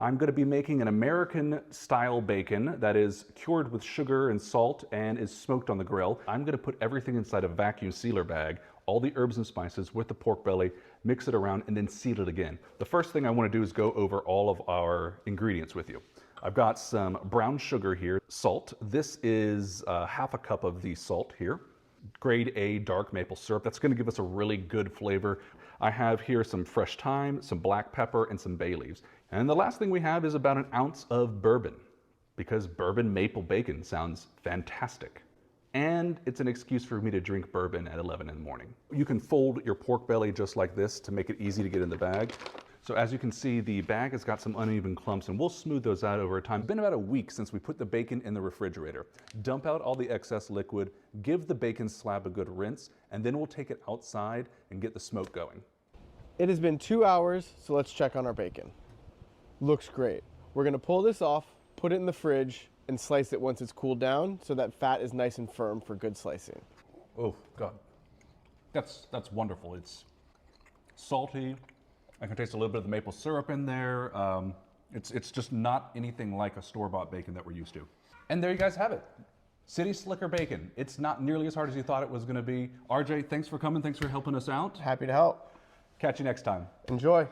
I'm going to be making an American-style bacon that is cured with sugar and salt and is smoked on the grill. I'm going to put everything inside a vacuum sealer bag, all the herbs and spices with the pork belly, mix it around, and then seal it again. The first thing I want to do is go over all of our ingredients with you. I've got some brown sugar here, salt. This is half a cup of the salt here. Grade A dark maple syrup. That's going to give us a really good flavor. I have here some fresh thyme, some black pepper, and some bay leaves. And the last thing we have is about an ounce of bourbon, because bourbon maple bacon sounds fantastic. And it's an excuse for me to drink bourbon at 11 in the morning. You can fold your pork belly just like this to make it easy to get in the bag. So as you can see, the bag has got some uneven clumps, and we'll smooth those out over time. It's been about a week since we put the bacon in the refrigerator. Dump out all the excess liquid, give the bacon slab a good rinse, and then we'll take it outside and get the smoke going. It has been 2 hours, so let's check on our bacon. Looks great. We're gonna pull this off, put it in the fridge, and slice it once it's cooled down so that fat is nice and firm for good slicing. Oh God, that's wonderful. It's salty. I can taste a little bit of the maple syrup in there. It's just not anything like a store-bought bacon that we're used to. And there you guys have it. City Slicker bacon. It's not nearly as hard as you thought it was gonna be. RJ, thanks for coming. Thanks for helping us out. Happy to help. Catch you next time. Enjoy.